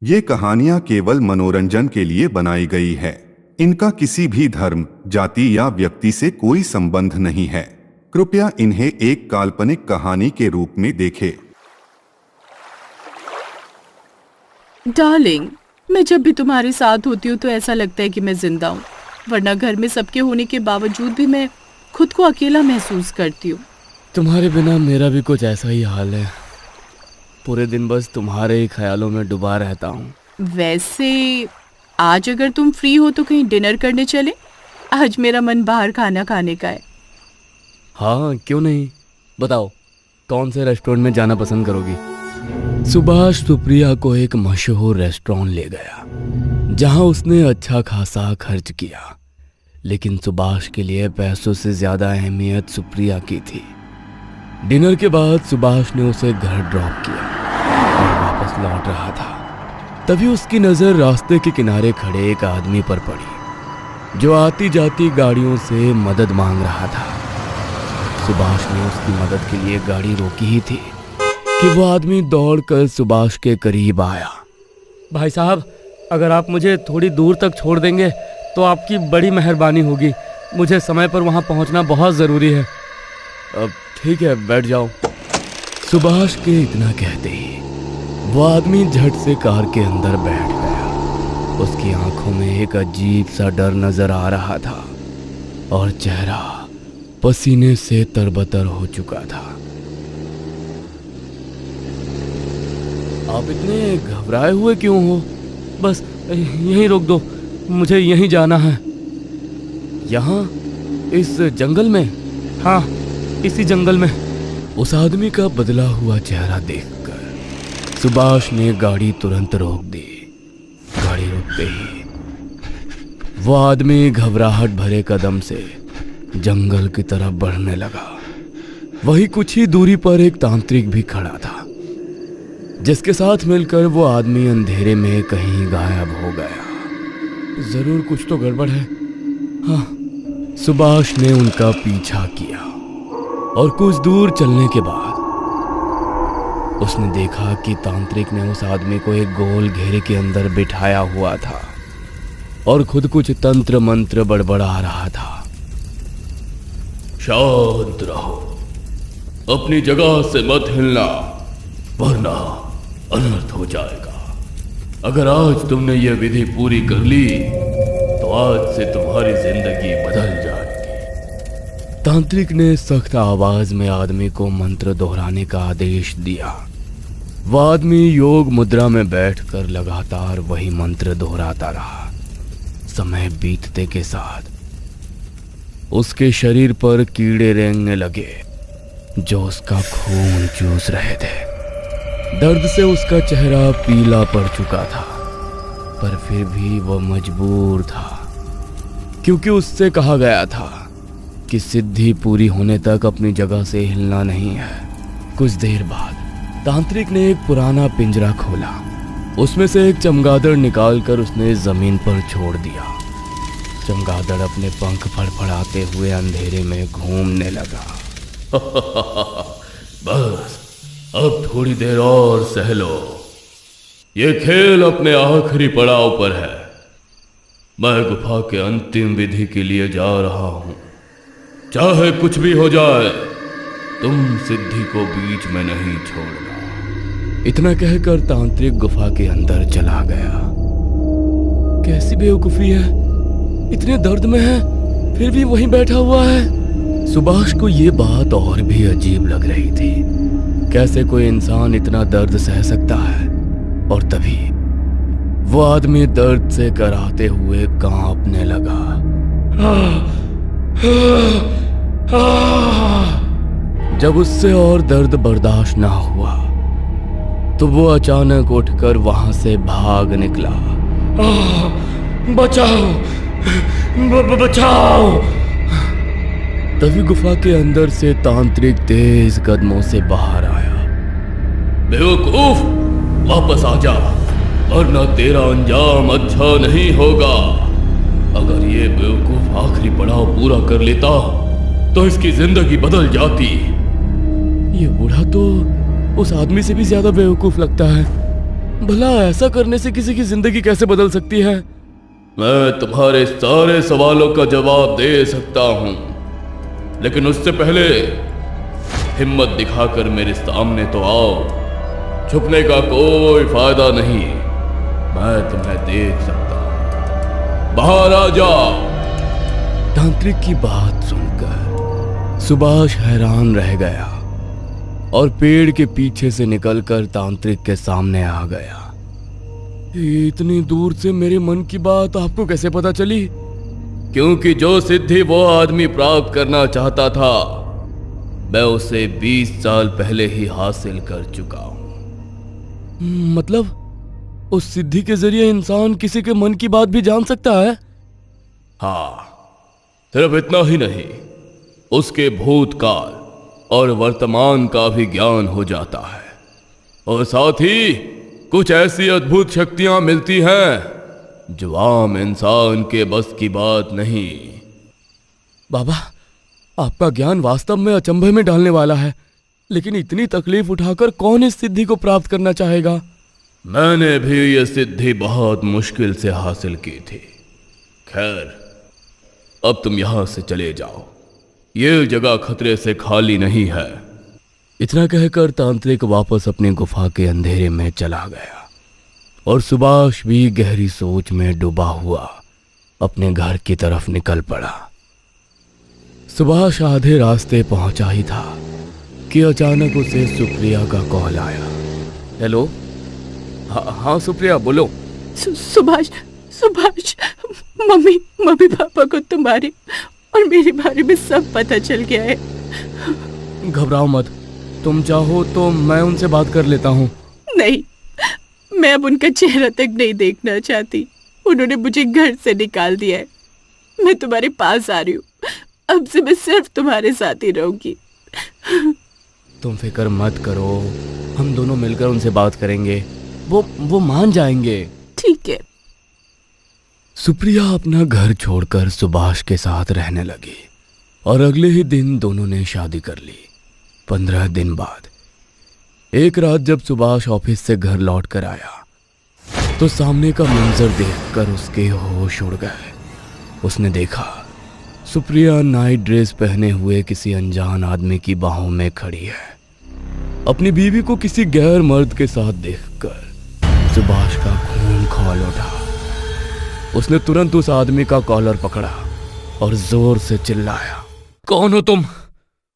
ये कहानियां केवल मनोरंजन के लिए बनाई गई है। इनका किसी भी धर्म, जाति या व्यक्ति से कोई संबंध नहीं है। कृपया इन्हें एक काल्पनिक कहानी के रूप में देखें। डार्लिंग, मैं जब भी तुम्हारे साथ होती हूँ तो ऐसा लगता है कि मैं जिंदा हूँ, वरना घर में सबके होने के बावजूद भी मैं खुद को अकेला महसूस करती हूँ। तुम्हारे बिना मेरा भी कुछ ऐसा ही हाल है। पूरे दिन बस तुम्हारे ही ख्यालों में डूबा रहता हूँ। वैसे आज अगर तुम फ्री हो तो कहीं डिनर करने चले? आज मेरा मन बाहर खाना खाने का है। हाँ, क्यों नहीं। बताओ कौन से रेस्टोरेंट में जाना पसंद करोगी? सुभाष सुप्रिया को एक मशहूर रेस्टोरेंट ले गया जहां उसने अच्छा खासा खर्च किया, लेकिन सुभाष के लिए पैसों से ज्यादा अहमियत सुप्रिया की थी। डिनर के बाद सुभाष ने उसे घर ड्रॉप किया और वापस लौट रहा था। तभी उसकी नजर रास्ते के किनारे खड़े एक आदमी पर पड़ी जो आती जाती गाड़ियों से मदद मांग रहा था। सुभाष ने उसकी मदद के लिए गाड़ी रोकी ही थी कि वो आदमी दौड़कर सुभाष के करीब आया। भाई साहब, अगर आप मुझे थोड़ी दूर तक छोड़ देंगे तो आपकी बड़ी मेहरबानी होगी। मुझे समय पर वहां पहुंचना बहुत ज़रूरी है। अब ठीक है, बैठ जाओ। सुभाष के इतना कहते ही वो आदमी झट से कार के अंदर बैठ गया। उसकी आंखों में एक अजीब सा डर नजर आ रहा था और चेहरा पसीने से तरबतर हो चुका था। आप इतने घबराए हुए क्यों हो? बस यहीं रोक दो, मुझे यहीं जाना है। यहाँ इस जंगल में? हाँ, इसी जंगल में। उस आदमी का बदला हुआ चेहरा देखकर सुभाष ने गाड़ी तुरंत रोक दी। गाड़ी रोकते ही वो आदमी घबराहट भरे कदम से जंगल की तरफ बढ़ने लगा। वही कुछ ही दूरी पर एक तांत्रिक भी खड़ा था, जिसके साथ मिलकर वो आदमी अंधेरे में कहीं गायब हो गया। जरूर कुछ तो गड़बड़ है। हाँ, सुभाष ने उनका पीछा किया और कुछ दूर चलने के बाद उसने देखा कि तांत्रिक ने उस आदमी को एक गोल घेरे के अंदर बिठाया हुआ था और खुद कुछ तंत्र मंत्र बड़बड़ा रहा था। शांत रहो, अपनी जगह से मत हिलना, वरना अनर्थ हो जाएगा। अगर आज तुमने ये विधि पूरी कर ली तो आज से तुम्हारी जिंदगी बदल जाएगी। तांत्रिक ने सख्त आवाज में आदमी को मंत्र दोहराने का आदेश दिया। वह आदमी योग मुद्रा में बैठकर लगातार वही मंत्र दोहराता रहा। समय बीतते के साथ उसके शरीर पर कीड़े रेंगने लगे जो उसका खून चूस रहे थे। दर्द से उसका चेहरा पीला पड़ चुका था, पर फिर भी वह मजबूर था, क्योंकि उससे कहा गया था कि सिद्धि पूरी होने तक अपनी जगह से हिलना नहीं है। कुछ देर बाद तांत्रिक ने एक पुराना पिंजरा खोला। उसमें से एक चमगादड़ निकालकर उसने जमीन पर छोड़ दिया। चमगादड़ अपने पंख फड़फड़ाते हुए अंधेरे में घूमने लगा। बस अब थोड़ी देर और सह लो, ये खेल अपने आखिरी पड़ाव पर है। मैं गुफा के अंतिम विधि के लिए जा रहा हूं। चाहे कुछ भी हो जाए, तुम सिद्धि को बीच में नहीं छोड़ना। इतना कहकर तांत्रिक गुफा के अंदर चला गया। कैसी बेवकूफी है, इतने दर्द में है फिर भी वहीं बैठा हुआ है। सुभाष को ये बात और भी अजीब लग रही थी। कैसे कोई इंसान इतना दर्द सह सकता है? और तभी वो आदमी दर्द से कराहते हुए कांपने लगा। जब उससे और दर्द बर्दाश्त ना हुआ तो वो अचानक उठकर वहां से भाग निकला। बचाओ, बचाओ! तभी गुफा के अंदर से तांत्रिक तेज कदमों से बाहर आया। बेवकूफ, वापस आ जा, वरना तेरा अंजाम अच्छा नहीं होगा। अगर ये बेवकूफ आखिरी पड़ाव पूरा कर लेता तो इसकी जिंदगी बदल जाती। ये बूढ़ा तो उस आदमी से भी ज्यादा बेवकूफ लगता है। भला ऐसा करने से किसी की जिंदगी कैसे बदल सकती है? मैं तुम्हारे सारे सवालों का जवाब दे सकता हूं, लेकिन उससे पहले हिम्मत दिखाकर मेरे सामने तो आओ। छुपने का कोई फायदा नहीं, मैं तुम्हें देख सकता हूं। बाहर आ जाओ। तांत्रिक की बात सुनकर सुभाष हैरान रह गया और पेड़ के पीछे से निकलकर तांत्रिक के सामने आ गया। इतनी दूर से मेरे मन की बात आपको कैसे पता चली? क्योंकि जो सिद्धि वो आदमी प्राप्त करना चाहता था, मैं उसे 20 साल पहले ही हासिल कर चुका हूं। मतलब उस सिद्धि के जरिए इंसान किसी के मन की बात भी जान सकता है? हाँ, सिर्फ इतना ही नहीं, उसके भूतकाल और वर्तमान का भी ज्ञान हो जाता है, और साथ ही कुछ ऐसी अद्भुत शक्तियां मिलती हैं जो आम इंसान के बस की बात नहीं। बाबा, आपका ज्ञान वास्तव में अचंभे में डालने वाला है, लेकिन इतनी तकलीफ उठाकर कौन इस सिद्धि को प्राप्त करना चाहेगा? मैंने भी यह सिद्धि बहुत मुश्किल से हासिल की थी। खैर, अब तुम यहां से चले जाओ, ये जगह खतरे से खाली नहीं है। इतना कहकर तांत्रिक वापस अपनी गुफा के अंधेरे में चला गया और सुभाष भी गहरी सोच में डूबा हुआ अपने घर की तरफ निकल पड़ा। सुभाष आधे रास्ते पहुंचा ही था कि अचानक उसे सुप्रिया का कॉल आया। हेलो। हाँ सुप्रिया, बोलो। सुभाष, सुभाष, मम्मी पापा को तुम्हारे और मेरे बारे में सब पता चल गया है। घबराओ मत, तुम चाहो तो मैं उनसे बात कर लेता हूँ। नहीं, मैं अब उनका चेहरा तक नहीं देखना चाहती। उन्होंने मुझे घर से निकाल दिया है। मैं तुम्हारे पास आ रही हूँ। अब से मैं सिर्फ तुम्हारे साथ ही रहूंगी। तुम फिक्र मत करो, हम दोनों मिलकर उनसे बात करेंगे। वो मान जाएंगे। ठीक है। सुप्रिया अपना घर छोड़कर सुभाष के साथ रहने लगी और अगले ही दिन दोनों ने शादी कर ली। 15 दिन बाद एक रात जब सुभाष ऑफिस से घर लौट कर आया तो सामने का मंजर देखकर उसके होश उड़ गए। उसने देखा सुप्रिया नाइट ड्रेस पहने हुए किसी अनजान आदमी की बाहों में खड़ी है। अपनी बीवी को किसी गैर मर्द के साथ देखकर सुभाष का खून खौल उठा। उसने तुरंत उस आदमी का कॉलर पकड़ा और जोर से चिल्लाया, कौन हो तुम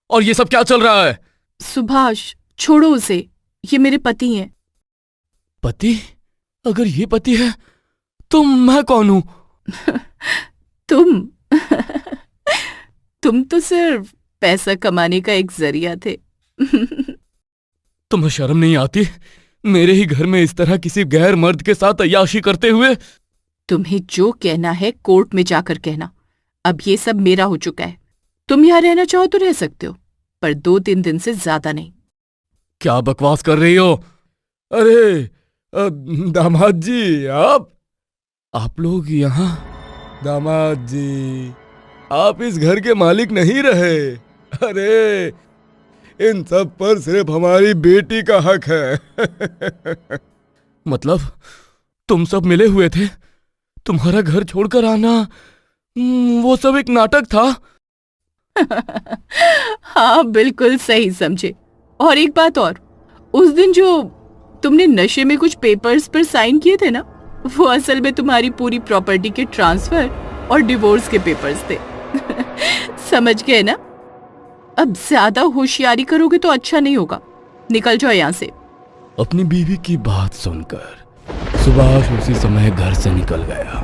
और ये सब क्या चल रहा है? सुभाष, छोड़ो उसे, ये मेरे पति हैं। पति? अगर ये पति है तो मैं कौन हूं? तुम तो सिर्फ पैसा कमाने का एक जरिया थे। तुम्हें शर्म नहीं आती मेरे ही घर में इस तरह किसी गैर मर्द के साथ अय्याशी करते हुए? तुम्हें जो कहना है कोर्ट में जाकर कहना। अब ये सब मेरा हो चुका है। तुम यहाँ रहना चाहो तो रह सकते हो, पर 2-3 दिन से ज्यादा नहीं। क्या बकवास कर रही हो? अरे दामाद जी, आप लोग यहाँ? दामाद जी, आप इस घर के मालिक नहीं रहे। अरे इन सब पर सिर्फ हमारी बेटी का हक है। मतलब तुम सब मिले हुए थे? तुम्हारा घर छोड़कर आना वो सब एक नाटक था? हाँ, बिल्कुल सही समझे। और एक बात और, उस दिन जो तुमने नशे में कुछ पेपर्स पर साइन किए थे ना, वो असल में तुम्हारी पूरी प्रॉपर्टी के ट्रांसफर और डिवोर्स के पेपर्स थे। समझ गए ना? अब ज्यादा होशियारी करोगे तो अच्छा नहीं होगा। निकल जाओ यहाँ से। अपनी बीवी की बात सुनकर सुभाष उसी समय घर से निकल गया।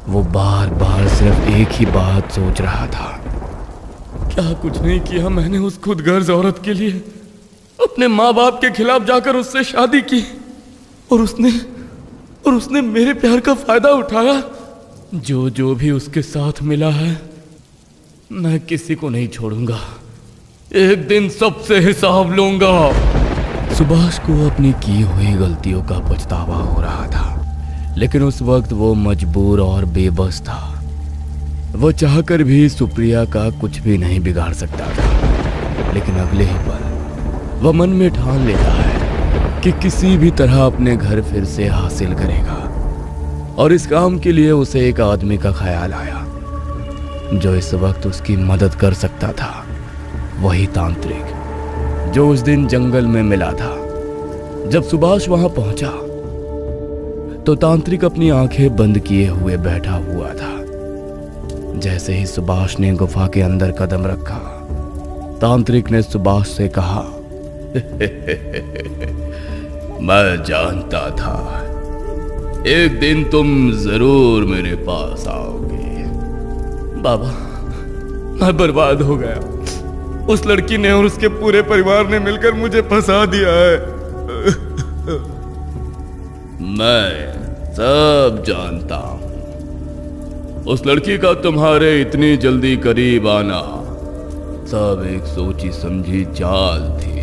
वो बार बार सिर्फ एक ही बात सोच रहा था, क्या कुछ नहीं किया मैंने उस खुदगर्ज औरत के लिए? अपने माँ बाप के खिलाफ जाकर उससे शादी की और उसने मेरे प्यार का फायदा उठाया। जो भी उसके साथ मिला है मैं किसी को नहीं छोड़ूंगा। एक दिन सबसे हिसाब लूंगा। सुभाष को अपनी की हुई गलतियों का पछतावा हो रहा था, लेकिन उस वक्त वो मजबूर और बेबस था। वो चाहकर भी सुप्रिया का कुछ भी नहीं बिगाड़ सकता था। लेकिन अगले ही पल वह मन में ठान लेता है कि किसी भी तरह अपने घर फिर से हासिल करेगा। और इस काम के लिए उसे एक आदमी का ख्याल आया जो इस वक्त उसकी मदद कर सकता था। वही तांत्रिक जो उस दिन जंगल में मिला था। जब सुभाष वहां पहुंचा तो तांत्रिक अपनी आंखें बंद किए हुए बैठा हुआ था। जैसे ही सुभाष ने गुफा के अंदर कदम रखा, तांत्रिक ने सुभाष से कहा, मैं जानता था एक दिन तुम जरूर मेरे पास आओगे। बाबा, मैं बर्बाद हो गया। उस लड़की ने और उसके पूरे परिवार ने मिलकर मुझे फंसा दिया है। मैं सब जानता हूं। उस लड़की का तुम्हारे इतनी जल्दी करीब आना सब एक सोची समझी चाल थी।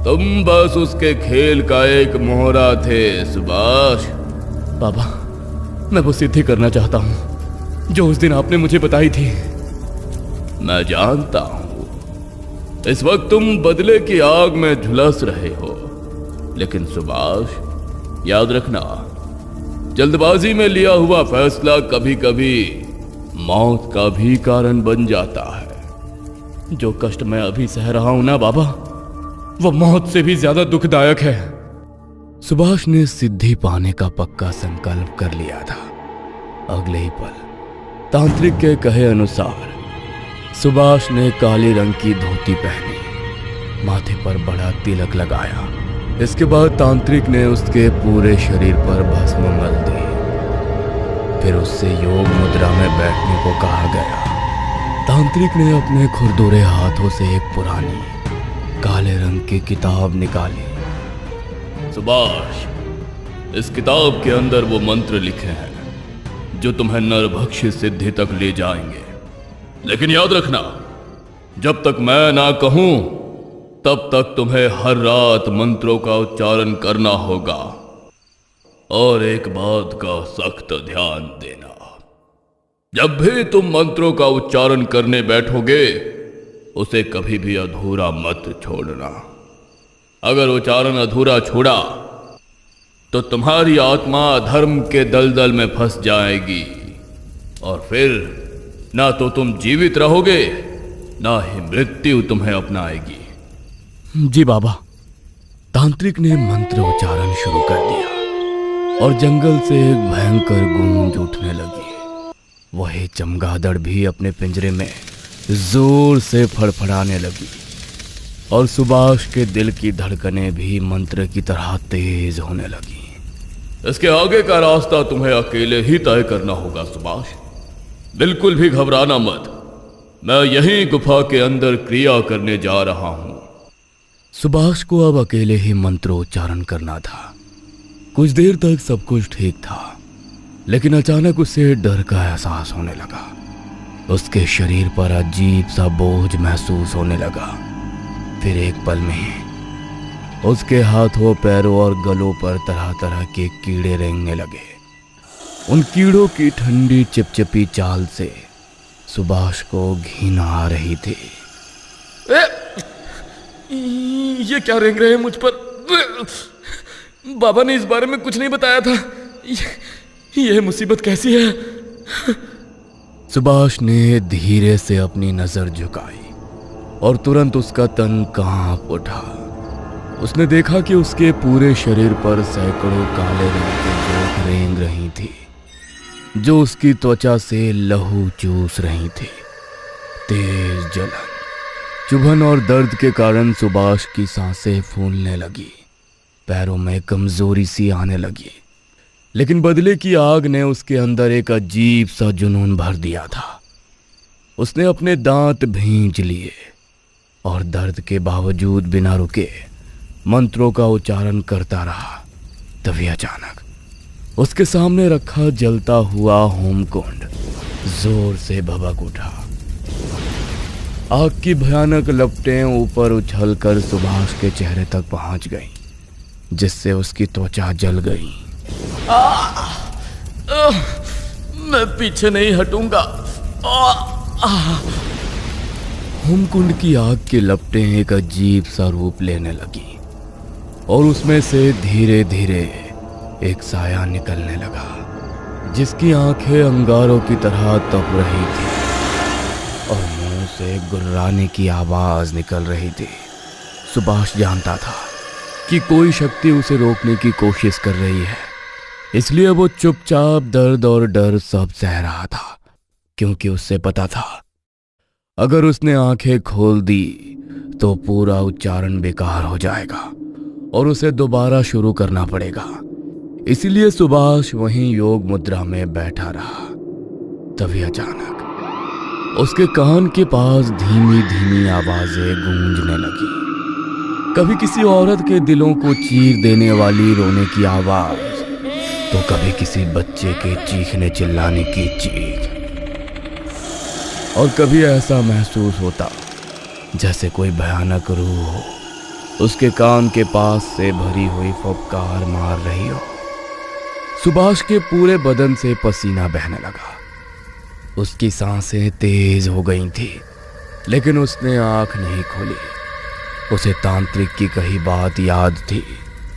तुम बस उसके खेल का एक मोहरा थे सुभाष। बाबा, मैं वो सिद्धि करना चाहता हूं जो उस दिन आपने मुझे बताई थी। मैं जानता हूं इस वक्त तुम बदले की आग में झुलस रहे हो, लेकिन सुभाष याद रखना, जल्दबाजी में लिया हुआ फैसला कभी कभी मौत का भी कारण बन जाता है। जो कष्ट मैं अभी सह रहा हूं ना बाबा, वो मौत से भी ज्यादा दुखदायक है। सुभाष ने सिद्धि पाने का पक्का संकल्प कर लिया था। अगले ही पल तांत्रिक के कहे अनुसार सुभाष ने काले रंग की धोती पहनी, माथे पर बड़ा तिलक लगाया। इसके बाद तांत्रिक ने उसके पूरे शरीर पर भस्म मल दी। फिर उससे योग मुद्रा में बैठने को कहा गया। तांत्रिक ने अपने खुरदुरे हाथों से एक पुरानी काले रंग की किताब निकाली। सुभाष, इस किताब के अंदर वो मंत्र लिखे हैं जो तुम्हें नरभक्षी सिद्धि तक ले जाएंगे। लेकिन याद रखना, जब तक मैं ना कहूं तब तक तुम्हें हर रात मंत्रों का उच्चारण करना होगा। और एक बात का सख्त ध्यान देना, जब भी तुम मंत्रों का उच्चारण करने बैठोगे उसे कभी भी अधूरा मत छोड़ना। अगर उच्चारण अधूरा छोड़ा तो तुम्हारी आत्मा धर्म के दलदल में फंस जाएगी और फिर ना तो तुम जीवित रहोगे, ना ही मृत्यु तुम्हें अपनाएगी। जी बाबा। तांत्रिक ने मंत्र उच्चारण शुरू कर दिया और जंगल से एक भयंकर गूंज उठने लगी। वही चमगादड़ भी अपने पिंजरे में जोर से फड़फड़ाने लगी और सुभाष के दिल की धड़कनें भी मंत्र की तरह तेज होने लगी। इसके आगे का रास्ता तुम्हें अकेले ही तय करना होगा सुभाष। बिल्कुल भी घबराना मत। मैं यहीं गुफा के अंदर क्रिया करने जा रहा हूं। सुभाष को अब अकेले ही मंत्रोच्चारण करना था। कुछ देर तक सब कुछ ठीक था, लेकिन अचानक उसे डर का एहसास होने लगा। उसके शरीर पर अजीब सा बोझ महसूस होने लगा। फिर एक पल में ही उसके हाथों, पैरों और गलों पर तरह तरह के कीड़े रेंगने लगे। उन कीड़ों की ठंडी चिपचिपी चाल से सुभाष को घिन आ रही थी। ये क्या रेंग रहे हैं मुझ पर? बाबा ने इस बारे में कुछ नहीं बताया था। ये मुसीबत कैसी है? सुभाष ने धीरे से अपनी नजर झुकाई और तुरंत उसका तन कांप उठा। उसने देखा कि उसके पूरे शरीर पर सैकड़ों काले रंग की जोंक रेंग रही थी, जो उसकी त्वचा से लहू चूस रही थी। तेज जलन, चुभन और दर्द के कारण सुभाष की सांसें फूलने लगी। पैरों में कमजोरी सी आने लगी। लेकिन बदले की आग ने उसके अंदर एक अजीब सा जुनून भर दिया था। उसने अपने दांत भींच लिए और दर्द के बावजूद बिना रुके मंत्रों का उच्चारण करता रहा। तभी अचानक उसके सामने रखा जलता हुआ होमकुंड जोर से भभक उठा। आग की भयानक लपटें ऊपर उछलकर सुभाष के चेहरे तक पहुंच गईं, जिससे उसकी त्वचा जल गई। मैं पीछे नहीं हटूंगा। होमकुंड की आग की लपटें एक अजीब सा रूप लेने लगी। और उसमें से धीरे धीरे एक साया निकलने लगा, जिसकी आंखें अंगारों की तरह तप रही थी और मुंह से गुर्राने की आवाज निकल रही थी। सुभाष जानता था कि कोई शक्ति उसे रोकने की कोशिश कर रही है, इसलिए वो चुपचाप दर्द और डर सब सह रहा था, क्योंकि उससे पता था अगर उसने आंखें खोल दी तो पूरा उच्चारण बेकार हो जाएगा और उसे दोबारा शुरू करना पड़ेगा। इसीलिए सुभाष वहीं योग मुद्रा में बैठा रहा। तभी अचानक उसके कान के पास धीमी धीमी आवाजें गूंजने लगी। कभी किसी औरत के दिलों को चीर देने वाली रोने की आवाज, तो कभी किसी बच्चे के चीखने चिल्लाने की चीख, और कभी ऐसा महसूस होता जैसे कोई भयानक रूह हो उसके कान के पास से भरी हुई फुफकार मार रही हो। सुभाष के पूरे बदन से पसीना बहने लगा। उसकी सांसें तेज हो गई थी, लेकिन उसने आंख नहीं खोली। उसे तांत्रिक की कही बात याद थी,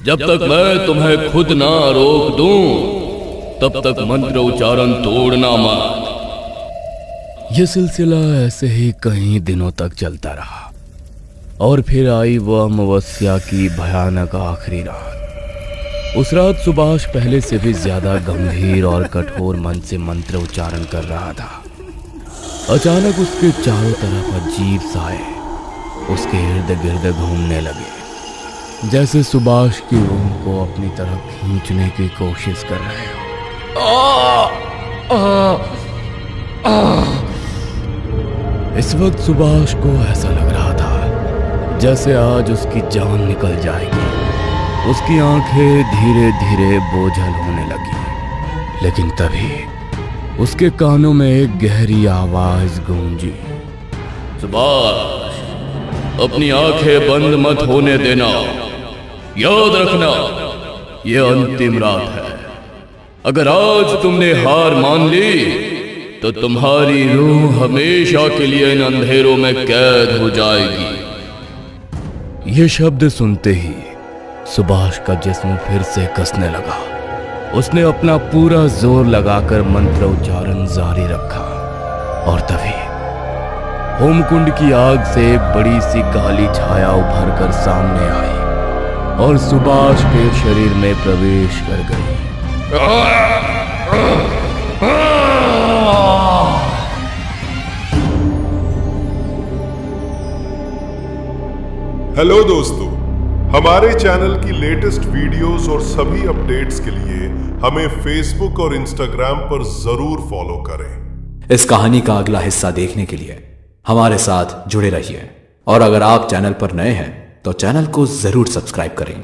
जब तक मैं तुम्हें खुद ना रोक दूं तब तक मंत्र उच्चारण तोड़ना मत। यह सिलसिला ऐसे ही कई दिनों तक चलता रहा और फिर आई वह अमावस्या की भयानक आखिरी रात। उस रात सुभाष पहले से भी ज्यादा गंभीर और कठोर मन से मंत्र उच्चारण कर रहा था। अचानक उसके चारों तरफ अजीब साए उसके इर्द गिर्द घूमने लगे, जैसे सुभाष की रूह को अपनी तरफ खींचने की कोशिश कर रहे हो। इस वक्त सुभाष को ऐसा लग रहा था जैसे आज उसकी जान निकल जाएगी। उसकी आंखें धीरे धीरे बोझल होने लगी, लेकिन तभी उसके कानों में एक गहरी आवाज गूंजी, सुभाष, अपनी आंखें बंद मत होने देना। याद रखना, यह अंतिम रात है। अगर आज तुमने हार मान ली तो तुम्हारी रूह हमेशा के लिए इन अंधेरों में कैद हो जाएगी। ये शब्द सुनते ही सुभाष का जिस्म फिर से कसने लगा। उसने अपना पूरा जोर लगाकर मंत्र उच्चारण जारी रखा और तभी होमकुंड की आग से एक बड़ी सी काली छाया उभर कर सामने आई और सुभाष के शरीर में प्रवेश कर गई। हेलो दोस्तों, हमारे चैनल की लेटेस्ट वीडियोस और सभी अपडेट्स के लिए हमें फेसबुक और इंस्टाग्राम पर जरूर फॉलो करें। इस कहानी का अगला हिस्सा देखने के लिए हमारे साथ जुड़े रहिए और अगर आप चैनल पर नए हैं तो चैनल को जरूर सब्सक्राइब करें।